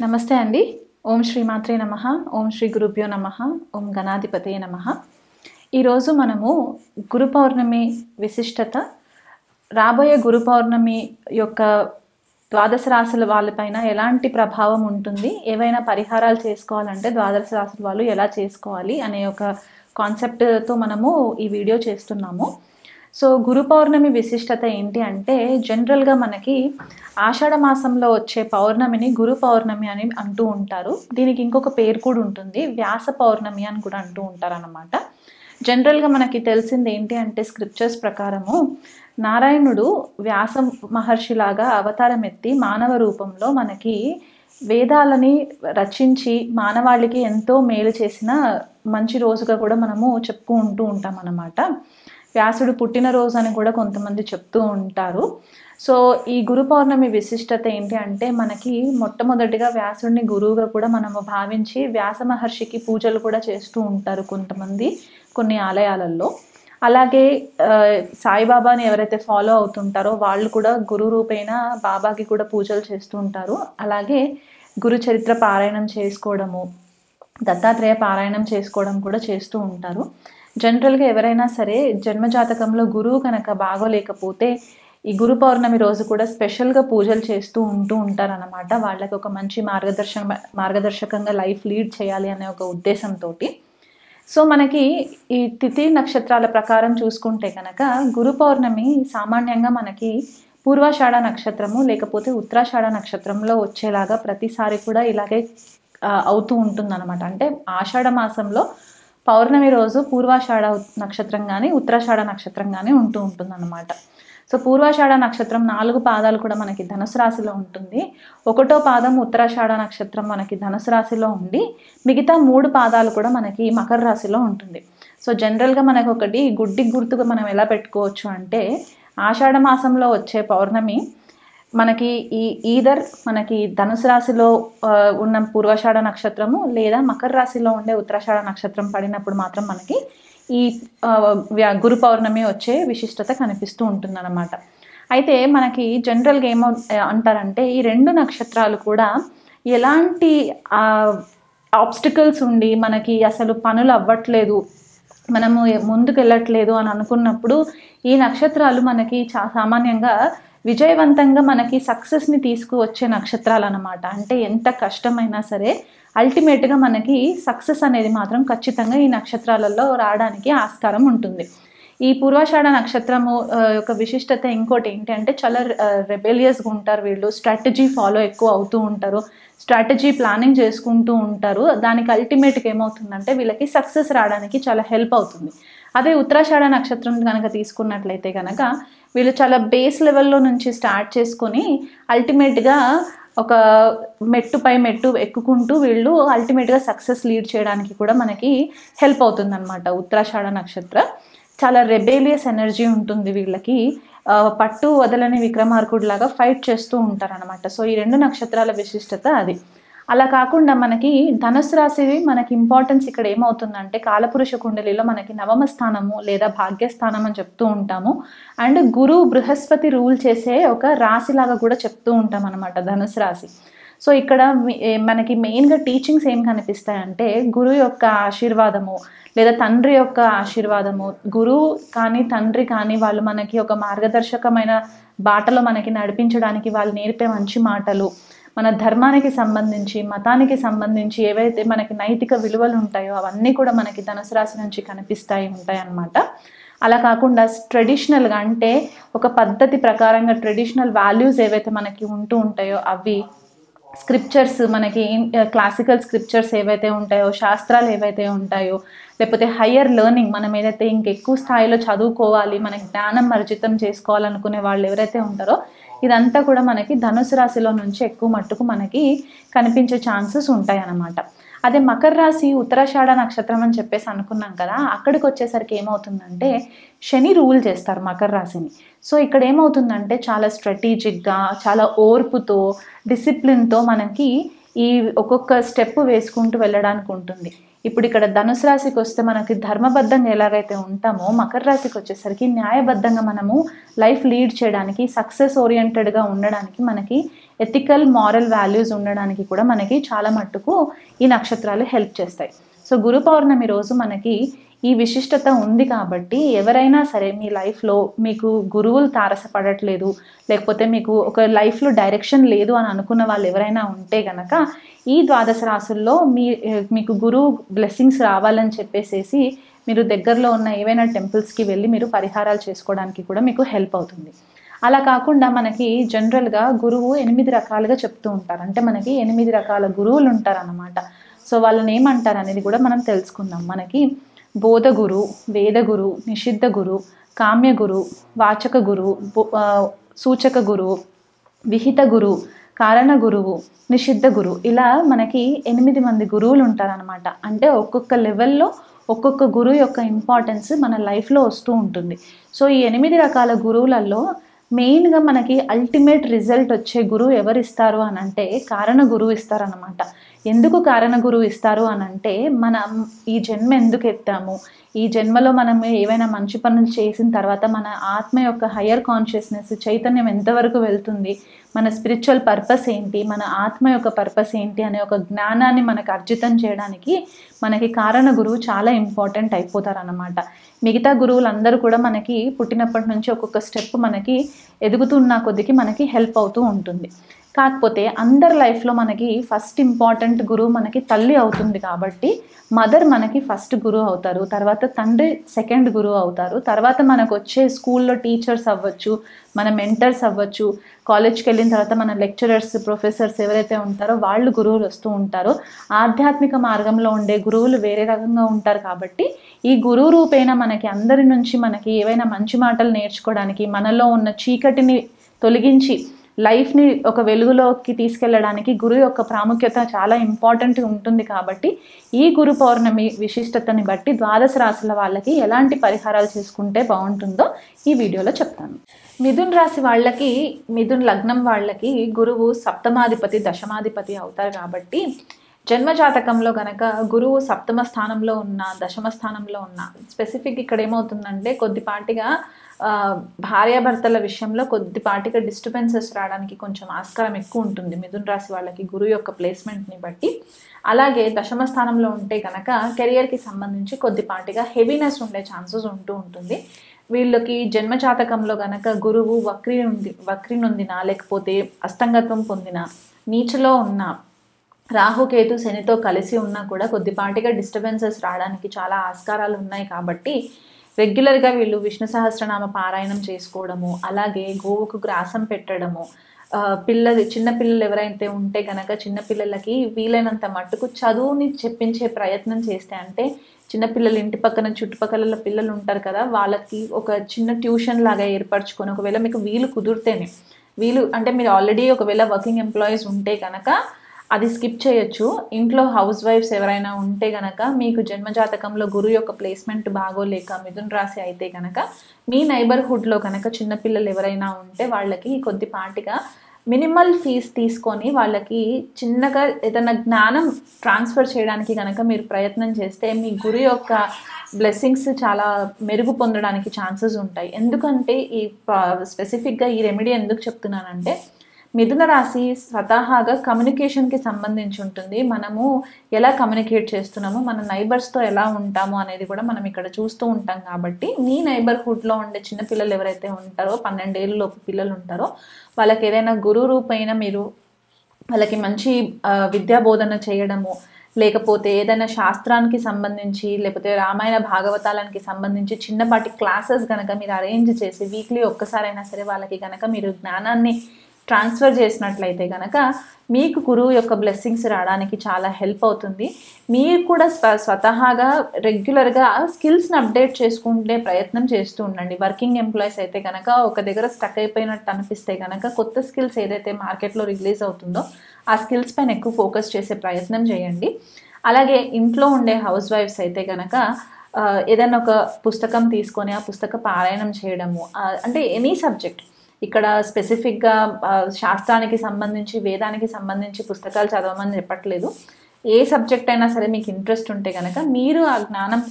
నమస్తే అండి. ఓం శ్రీ మాత్రే నమః. ఓం శ్రీ గురుభ్యో నమః. ఓం గణాధిపతయే నమః. ఈరోజు మనము గురు పౌర్ణమి విశిష్టత, రాబోయే గురు పౌర్ణమి యొక్క ద్వాదశ రాశుల వాళ్ళపైన ఎలాంటి ప్రభావం ఉంటుంది, ఏవైనా పరిహారాలు చేసుకోవాలంటే ద్వాదశ రాశుల వాళ్ళు ఎలా చేసుకోవాలి అనే ఒక కాన్సెప్ట్తో మనము ఈ వీడియో చేస్తున్నాము. సో గురు పౌర్ణమి విశిష్టత ఏంటి అంటే, జనరల్గా మనకి ఆషాఢ మాసంలో వచ్చే పౌర్ణమిని గురు పౌర్ణమి అని అంటూ ఉంటారు. దీనికి ఇంకొక పేరు కూడా ఉంటుంది, వ్యాస పౌర్ణమి అని కూడా అంటూ ఉంటారు అన్నమాట. జనరల్గా మనకి తెలిసింది ఏంటి అంటే, స్క్రిప్చర్స్ ప్రకారము నారాయణుడు వ్యాస మహర్షిలాగా అవతారం ఎత్తి మానవ రూపంలో మనకి వేదాలని రచించి మానవాళికి ఎంతో మేలు చేసిన మంచి రోజుగా కూడా మనము చెప్పుకుంటూ ఉంటాం అన్నమాట. వ్యాసుడు పుట్టినరోజు అని కూడా కొంతమంది చెప్తూ ఉంటారు. సో ఈ గురు పౌర్ణమి విశిష్టత ఏంటి అంటే, మనకి మొట్టమొదటిగా వ్యాసుడిని గురువుగా కూడా మనము భావించి వ్యాస మహర్షికి పూజలు కూడా చేస్తూ ఉంటారు కొంతమంది కొన్ని ఆలయాలలో. అలాగే సాయిబాబాని ఎవరైతే ఫాలో అవుతుంటారో వాళ్ళు కూడా గురు రూపేణ బాబాకి కూడా పూజలు చేస్తూ ఉంటారు. అలాగే గురు చరిత్ర పారాయణం చేసుకోవడము, దత్తాత్రేయ పారాయణం చేసుకోవడం కూడా చేస్తూ ఉంటారు. జనరల్గా ఎవరైనా సరే జన్మజాతకంలో గురువు కనుక బాగోలేకపోతే ఈ గురు పౌర్ణమి రోజు కూడా స్పెషల్గా పూజలు చేస్తూ ఉంటారన్నమాట. వాళ్ళకి ఒక మంచి మార్గదర్శకంగా లైఫ్ లీడ్ చేయాలి అనే ఒక ఉద్దేశంతో. సో మనకి ఈ తిథి నక్షత్రాల ప్రకారం చూసుకుంటే కనుక గురు పౌర్ణమి సామాన్యంగా మనకి పూర్వాషాఢ నక్షత్రము లేకపోతే ఉత్తరాషాఢ నక్షత్రంలో వచ్చేలాగా ప్రతిసారి కూడా ఇలాగే అవుతూ ఉంటుందన్నమాట. అంటే ఆషాఢ మాసంలో పౌర్ణమి రోజు పూర్వాషాఢ నక్షత్రం కానీ ఉత్తరాషాఢ నక్షత్రం కానీ ఉంటుందన్నమాట. సో పూర్వాషాఢ నక్షత్రం 4 పాదాలు కూడా మనకి ధనుసు రాశిలో ఉంటుంది. 1వ పాదం ఉత్తరాషాఢ నక్షత్రం మనకి ధనుసు రాశిలో ఉండి మిగతా 3 పాదాలు కూడా మనకి మకర రాశిలో ఉంటుంది. సో జనరల్గా మనకు ఒకటి గుడ్డి గుర్తుగా మనం ఎలా పెట్టుకోవచ్చు అంటే, ఆషాఢ మాసంలో వచ్చే పౌర్ణమి మనకి ఈదర్ మనకి ధనుసు రాశిలో ఉన్న పూర్వాషాఢ నక్షత్రము లేదా మకర రాశిలో ఉండే ఉత్తరాషాఢ నక్షత్రం పడినప్పుడు మాత్రం మనకి ఈ గురు పౌర్ణమి వచ్చే విశిష్టత కనిపిస్తూ ఉంటుందన్నమాట. అయితే మనకి జనరల్గా అంటారంటే, ఈ 2 నక్షత్రాలు కూడా ఎలాంటి ఆబ్స్టికల్స్ ఉండి మనకి అసలు పనులు అవ్వట్లేదు, మనము ముందుకు వెళ్ళట్లేదు అని అనుకున్నప్పుడు ఈ నక్షత్రాలు మనకి సామాన్యంగా విజయవంతంగా మనకి సక్సెస్ని తీసుకువచ్చే నక్షత్రాలు అన్నమాట. అంటే ఎంత కష్టమైనా సరే అల్టిమేట్గా మనకి సక్సెస్ అనేది మాత్రం ఖచ్చితంగా ఈ నక్షత్రాలలో రావడానికి ఆస్కారం ఉంటుంది. ఈ పూర్వాషాఢ నక్షత్రము యొక్క విశిష్టత ఇంకోటి ఏంటి అంటే, చాలా రెబెలియస్గా ఉంటారు వీళ్ళు. స్ట్రాటజీ ఫాలో ఎక్కువ అవుతూ ఉంటారు, స్ట్రాటజీ ప్లానింగ్ చేసుకుంటూ ఉంటారు. దానికి అల్టిమేట్గా ఏమవుతుందంటే వీళ్ళకి సక్సెస్ రావడానికి చాలా హెల్ప్ అవుతుంది. అదే ఉత్తరాషాఢ నక్షత్రం కనుక తీసుకున్నట్లయితే కనుక వీళ్ళు చాలా బేస్ లెవెల్లో నుంచి స్టార్ట్ చేసుకొని అల్టిమేట్గా ఒక మెట్టుపై మెట్టు ఎక్కుకుంటూ వీళ్ళు అల్టిమేట్గా సక్సెస్ లీడ్ చేయడానికి కూడా మనకి హెల్ప్ అవుతుందన్నమాట. ఉత్తరాషాఢ నక్షత్ర చాలా రెబేలియస్ ఎనర్జీ ఉంటుంది వీళ్ళకి, పట్టు వదలని విక్రమార్కుడిలాగా ఫైట్ చేస్తూ ఉంటారనమాట. సో ఈ 2 నక్షత్రాల విశిష్టత అది. అలా కాకుండా మనకి ధనుసు రాశి మనకి ఇంపార్టెన్స్ ఇక్కడ ఏమవుతుందంటే, కాలపురుష కుండలిలో మనకి 9వ స్థానము లేదా భాగ్యస్థానం అని చెప్తూ ఉంటాము. అండ్ గురు బృహస్పతి రూల్ చేసే ఒక రాశిలాగా కూడా చెప్తూ ఉంటాం అనమాట ధనుసు రాశి. సో ఇక్కడ మనకి మెయిన్గా టీచింగ్స్ ఏం కనిపిస్తాయంటే, గురువు యొక్క ఆశీర్వాదము లేదా తండ్రి యొక్క ఆశీర్వాదము, గురువు కానీ తండ్రి కానీ వాళ్ళు మనకి ఒక మార్గదర్శకమైన బాటలో మనకి నడిపించడానికి వాళ్ళు నేర్పే మంచి మాటలు, మన ధర్మానికి సంబంధించి మతానికి సంబంధించి ఏవైతే మనకి నైతిక విలువలు ఉంటాయో అవన్నీ కూడా మనకి ధనుసు రాశి నుంచి ఉంటాయి అన్నమాట. అలా కాకుండా ట్రెడిషనల్గా అంటే ఒక పద్ధతి ప్రకారంగా ట్రెడిషనల్ వాల్యూస్ ఏవైతే మనకి ఉంటాయో అవి, స్క్రిప్చర్స్ మనకి క్లాసికల్ స్క్రిప్చర్స్ ఏవైతే ఉంటాయో, శాస్త్రాలు ఏవైతే ఉంటాయో, లేకపోతే హయ్యర్ లెర్నింగ్ మనం ఏదైతే ఇంకెక్కువ స్థాయిలో చదువుకోవాలి, మనకి జ్ఞానం అర్జితం చేసుకోవాలనుకునే వాళ్ళు ఎవరైతే ఉంటారో ఇదంతా కూడా మనకి ధనుసు రాశిలో నుంచి ఎక్కువ మట్టుకు మనకి కనిపించే ఛాన్సెస్ ఉంటాయి అన్నమాట. అదే మకర రాశి ఉత్తరాషాఢ నక్షత్రం అని చెప్పేసి అనుకున్నాం కదా, అక్కడికి వచ్చేసరికి ఏమవుతుందంటే శని రూల్ చేస్తారు మకర రాశిని. సో ఇక్కడ ఏమవుతుందంటే చాలా స్ట్రాటజిక్గా, చాలా ఓర్పుతో, డిసిప్లిన్తో మనకి ఈ ఒక్కొక్క స్టెప్ వేసుకుంటూ వెళ్ళడానికి ఉంటుంది. ఇప్పుడు ఇక్కడ ధనుసు రాశికి వస్తే మనకి ధర్మబద్ధంగా ఎలాగైతే ఉంటామో, మకర రాశికి వచ్చేసరికి న్యాయబద్ధంగా మనము లైఫ్ లీడ్ చేయడానికి, సక్సెస్ ఓరియంటెడ్గా ఉండడానికి మనకి ఎథికల్ మారల్ వాల్యూస్ ఉండడానికి కూడా మనకి చాలా మట్టుకు ఈ నక్షత్రాలు హెల్ప్ చేస్తాయి. సో గురు పౌర్ణమి రోజు మనకి ఈ విశిష్టత ఉంది కాబట్టి ఎవరైనా సరే మీ లైఫ్లో మీకు గురువులు తారసపడట్లేదు, లేకపోతే మీకు ఒక లైఫ్లో డైరెక్షన్ లేదు అని అనుకున్న వాళ్ళు ఎవరైనా ఉంటే గనక ఈ ద్వాదశ రాశుల్లో మీకు గురువు బ్లెస్సింగ్స్ రావాలని చెప్పేసేసి మీరు దగ్గరలో ఉన్న ఏవైనా టెంపుల్స్కి వెళ్ళి మీరు పరిహారాలు చేసుకోవడానికి కూడా మీకు హెల్ప్ అవుతుంది. అలా కాకుండా మనకి జనరల్గా గురువు 8 రకాలుగా చెప్తూ ఉంటారు. అంటే మనకి 8 రకాల గురువులు ఉంటారన్నమాట. సో వాళ్ళని ఏమంటారు అనేది కూడా మనం తెలుసుకుందాం. మనకి బోధ గురు, వేద గురు, నిషిద్ధ గురు, కామ్య గురు, వాచక గురు, సూచక గురు, విహిత గురు, కారణ గురువు, నిషిద్ధ గురు, ఇలా మనకి 8 మంది గురువులు ఉంటారనమాట. అంటే ఒక్కొక్క లెవెల్లో ఒక్కొక్క గురువు యొక్క ఇంపార్టెన్స్ మన లైఫ్లో వస్తూ ఉంటుంది. సో ఈ 8 రకాల గురువులలో మెయిన్గా మనకి అల్టిమేట్ రిజల్ట్ వచ్చే గురువు ఎవరు ఇస్తారు అని అంటే కారణ గురువు ఇస్తారనమాట. ఎందుకు కారణ గురువు ఇస్తారు అని అంటే మనం ఈ జన్మ ఎందుకు ఎత్తాము, ఈ జన్మలో మనం ఏవైనా మంచి పనులు చేసిన తర్వాత మన ఆత్మ యొక్క హయ్యర్ కాన్షియస్నెస్ చైతన్యం ఎంతవరకు వెళ్తుంది, మన స్పిరిచువల్ పర్పస్ ఏంటి, మన ఆత్మ యొక్క పర్పస్ ఏంటి అనే ఒక జ్ఞానాన్ని మనకు అర్జితం చేయడానికి మనకి కారణ గురువు చాలా ఇంపార్టెంట్ అయిపోతారన్నమాట. మిగతా గురువులందరూ కూడా మనకి పుట్టినప్పటి నుంచి ఒక్కొక్క స్టెప్ మనకి ఎదుగుతున్న కొద్దికి మనకి హెల్ప్ అవుతూ ఉంటుంది. కాకపోతే అందరి లైఫ్లో మనకి ఫస్ట్ ఇంపార్టెంట్ గురువు మనకి తల్లి అవుతుంది కాబట్టి మదర్ మనకి ఫస్ట్ గురువు అవుతారు, తర్వాత తండ్రి సెకండ్ గురువు అవుతారు, తర్వాత మనకు వచ్చే స్కూల్లో టీచర్స్ అవ్వచ్చు, మన మెంటర్స్ అవ్వచ్చు, కాలేజ్కి వెళ్ళిన తర్వాత మన లెక్చరర్స్, ప్రొఫెసర్స్ ఎవరైతే ఉంటారో వాళ్ళు గురువులు వస్తూ ఉంటారో. ఆధ్యాత్మిక మార్గంలో ఉండే గురువులు వేరే రకంగా ఉంటారు కాబట్టి ఈ గురువు రూపేణ మనకి అందరి నుంచి మనకి ఏవైనా మంచి మాటలు నేర్చుకోవడానికి, మనలో ఉన్న చీకటిని తొలగించి లైఫ్ని ఒక వెలుగులోకి తీసుకెళ్ళడానికి గురువు యొక్క ప్రాముఖ్యత చాలా ఇంపార్టెంట్ ఉంటుంది. కాబట్టి ఈ గురు పౌర్ణమి విశిష్టతని బట్టి ద్వాదశ రాశుల వాళ్ళకి ఎలాంటి పరిహారాలు చేసుకుంటే బాగుంటుందో ఈ వీడియోలో చెప్తాను. మిథున్ రాశి వాళ్ళకి, మిథున్ లగ్నం వాళ్ళకి గురువు సప్తమాధిపతి, దశమాధిపతి అవుతారు. కాబట్టి జన్మజాతకంలో గనక గురువు సప్తమ స్థానంలో ఉన్న, దశమ స్థానంలో ఉన్న, స్పెసిఫిక్ ఇక్కడ ఏమవుతుందంటే కొద్దిపాటిగా భార్యాభర్తల విషయంలో కొద్దిపాటిగా డిస్టర్బెన్సెస్ రావడానికి కొంచెం ఆస్కారం ఎక్కువ ఉంటుంది మిథున్ రాశి వాళ్ళకి గురువు యొక్క ప్లేస్మెంట్ని బట్టి. అలాగే దశమ స్థానంలో ఉంటే కనుక కెరియర్కి సంబంధించి కొద్దిపాటిగా హెవీనెస్ ఉండే ఛాన్సెస్ ఉంటూ ఉంటుంది. వీళ్ళకి జన్మజాతకంలో గనక గురువు వక్రి నొందిన, లేకపోతే అస్తంగత్వం పొందిన, నీచలో ఉన్న, రాహుకేతు శనితో కలిసి ఉన్నా కూడా కొద్దిపాటిగా డిస్టర్బెన్సెస్ రావడానికి చాలా ఆస్కారాలు ఉన్నాయి. కాబట్టి రెగ్యులర్గా వీళ్ళు విష్ణు సహస్రనామ పారాయణం చేసుకోవడము, అలాగే గోవుకు గ్రాసం పెట్టడము, చిన్నపిల్లలు ఎవరైతే ఉంటే కనుక చిన్నపిల్లలకి వీలైనంత మట్టుకు చదువుని చెప్పించే ప్రయత్నం చేస్తే, అంటే చిన్నపిల్లలు ఇంటి పక్కన చుట్టుపక్కల పిల్లలు ఉంటారు కదా, వాళ్ళకి ఒక చిన్న ట్యూషన్ లాగా ఏర్పరచుకొని, ఒకవేళ మీకు వీలు కుదిరితేనే, వీలు అంటే మీరు ఆల్రెడీ ఒకవేళ వర్కింగ్ ఎంప్లాయీస్ ఉంటే కనుక అది స్కిప్ చేయొచ్చు. ఇంట్లో హౌస్ వైఫ్స్ ఎవరైనా ఉంటే కనుక మీకు జన్మజాతకంలో గురువు యొక్క ప్లేస్మెంట్ బాగోలేక మిథున్ రాశి అయితే కనుక మీ నైబర్హుడ్లో కనుక చిన్నపిల్లలు ఎవరైనా ఉంటే వాళ్ళకి కొద్దిపాటిగా మినిమల్ ఫీజ్ తీసుకొని వాళ్ళకి చిన్నగా ఏదైనా జ్ఞానం ట్రాన్స్ఫర్ చేయడానికి కనుక మీరు ప్రయత్నం చేస్తే మీ గురు యొక్క బ్లెస్సింగ్స్ చాలా మెరుగు పొందడానికి ఛాన్సెస్ ఉంటాయి. ఎందుకంటే ఈ స్పెసిఫిక్గా ఈ రెమెడీ ఎందుకు చెప్తున్నానంటే మిథున రాశి స్వతహాగా కమ్యూనికేషన్కి సంబంధించి ఉంటుంది. మనము ఎలా కమ్యూనికేట్ చేస్తున్నాము, మన నైబర్స్తో ఎలా ఉంటాము అనేది కూడా మనం ఇక్కడ చూస్తూ ఉంటాం. కాబట్టి మీ నైబర్హుడ్లో ఉండే చిన్నపిల్లలు ఎవరైతే ఉంటారో, 12 ఏళ్ళలోపు పిల్లలు ఉంటారో, వాళ్ళకి ఏదైనా గురు రూపైన మీరు వాళ్ళకి మంచి విద్యా బోధన చేయడము, లేకపోతే ఏదైనా శాస్త్రానికి సంబంధించి, లేకపోతే రామాయణ భాగవతాలకి సంబంధించి చిన్నపాటి క్లాసెస్ కనుక మీరు అరేంజ్ చేసి వీక్లీ ఒక్కసారైనా సరే వాళ్ళకి కనుక మీరు జ్ఞానాన్ని ట్రాన్స్ఫర్ చేసినట్లయితే కనుక మీకు గురువు యొక్క బ్లెస్సింగ్స్ రావడానికి చాలా హెల్ప్ అవుతుంది. మీరు కూడా స్వతహాగా రెగ్యులర్గా స్కిల్స్ని అప్డేట్ చేసుకుంటే ప్రయత్నం చేస్తూ ఉండండి. వర్కింగ్ ఎంప్లాయీస్ అయితే కనుక ఒక దగ్గర స్టక్ అయిపోయినట్టు అనిపిస్తే కనుక కొత్త స్కిల్స్ ఏదైతే మార్కెట్లో రిలీజ్ అవుతుందో ఆ స్కిల్స్ పైన ఎక్కువ ఫోకస్ చేసే ప్రయత్నం చేయండి. అలాగే ఇంట్లో ఉండే హౌస్ వైఫ్స్ అయితే కనుక ఏదైనా ఒక పుస్తకం తీసుకొని ఆ పుస్తక పారాయణం చేయడము, అంటే ఎనీ సబ్జెక్ట్, ఇక్కడ స్పెసిఫిక్గా శాస్త్రానికి సంబంధించి, వేదానికి సంబంధించి పుస్తకాలు చదవమని చెప్పట్లేదు. ఏ సబ్జెక్ట్ అయినా సరే మీకు ఇంట్రెస్ట్ ఉంటే కనుక మీరు ఆ జ్ఞానం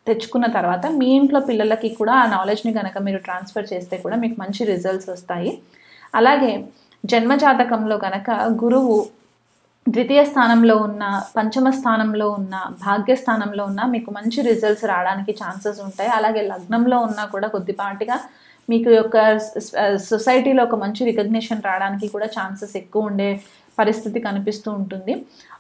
తెచ్చుకున్న తర్వాత మీ ఇంట్లో పిల్లలకి కూడా ఆ నాలెడ్జ్ని కనుక మీరు ట్రాన్స్ఫర్ చేస్తే కూడా మీకు మంచి రిజల్ట్స్ వస్తాయి. అలాగే జన్మ జాతకంలో గనక గురువు ద్వితీయ స్థానంలో ఉన్న, పంచమ స్థానంలో ఉన్న, భాగ్యస్థానంలో ఉన్న మీకు మంచి రిజల్ట్స్ రావడానికి ఛాన్సెస్ ఉంటాయి. అలాగే లగ్నంలో ఉన్నా కూడా కొద్దిపాటిగా మీకు యొక్క సొసైటీలో ఒక మంచి రికగ్నిషన్ రావడానికి కూడా ఛాన్సెస్ ఎక్కువ ఉండే పరిస్థితి కనిపిస్తూ ఉంటుంది.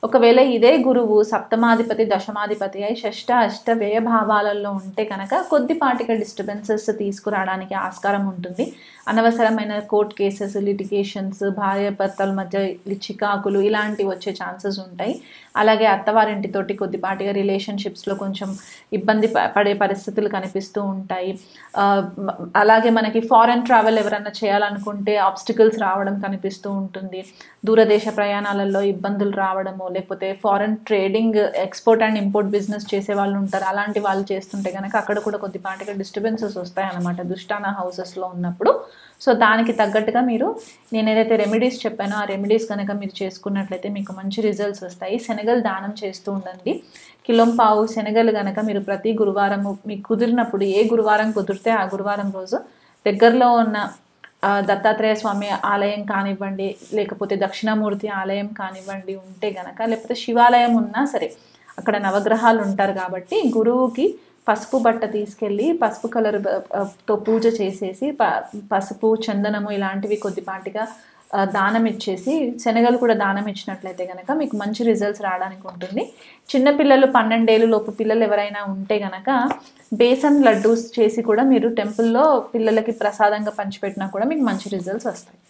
ఒకవేళ ఇదే గురువు సప్తమాధిపతి, దశమాధిపతి అయి షష్ఠ, అష్ట, వ్యయ భావాలలో ఉంటే కనుక కొద్దిపాటిగా డిస్టర్బెన్సెస్ తీసుకురావడానికి ఆస్కారం ఉంటుంది. అనవసరమైన కోర్ట్ కేసెస్, లిటిగేషన్స్, భార్యాభర్తల మధ్య చికాకులు ఇలాంటివి వచ్చే ఛాన్సెస్ ఉంటాయి. అలాగే అత్తవారింటితోటి కొద్దిపాటిగా రిలేషన్షిప్స్లో కొంచెం ఇబ్బంది పడే పరిస్థితులు కనిపిస్తూ ఉంటాయి. అలాగే మనకి ఫారెన్ ట్రావెల్ ఎవరైనా చేయాలనుకుంటే ఆబ్స్టికల్స్ రావడం కనిపిస్తూ ఉంటుంది. దూరదేశ ప్రయాణాలలో ఇబ్బందులు రావడము, లేకపోతే foreign trading, export and import business చేసే వాళ్ళు ఉంటారు. అలాంటి వాళ్ళు చేస్తుంటే కనుక అక్కడ కూడా కొద్దిపాటిగా డిస్టర్బెన్సెస్ వస్తాయన్నమాట దుష్టాన హౌసెస్లో ఉన్నప్పుడు. సో దానికి తగ్గట్టుగా మీరు నేను ఏదైతే రెమెడీస్ చెప్పానో ఆ రెమెడీస్ కనుక మీరు చేసుకున్నట్లయితే మీకు మంచి రిజల్ట్స్ వస్తాయి. శనగలు దానం చేస్తూ ఉండండి. కిలోంపావు శనగలు కనుక మీరు ప్రతి గురువారము మీకు కుదిరినప్పుడు, ఏ గురువారం కుదిరితే ఆ గురువారం రోజు దగ్గరలో ఉన్న దత్తాత్రేయ స్వామి ఆలయం కానివ్వండి, లేకపోతే దక్షిణామూర్తి ఆలయం కానివ్వండి ఉంటే గనక, లేకపోతే శివాలయం ఉన్నా సరే, అక్కడ నవగ్రహాలు ఉంటారు కాబట్టి గురువుకి పసుపు బట్ట తీసుకెళ్ళి పసుపు కలర్ తో పూజ చేసేసి పసుపు, చందనము ఇలాంటివి కొద్దిపాటిగా దానం ఇచ్చేసి శనగలు కూడా దానం ఇచ్చినట్లయితే కనుక మీకు మంచి రిజల్ట్స్ రావడానికి ఉంటుంది. చిన్నపిల్లలు 12 ఏళ్ళ లోపు పిల్లలు ఎవరైనా ఉంటే కనుక బేసన్ లడ్డూస్ చేసి కూడా మీరు టెంపుల్లో పిల్లలకి ప్రసాదంగా పంచిపెట్టినా కూడా మీకు మంచి రిజల్ట్స్ వస్తాయి.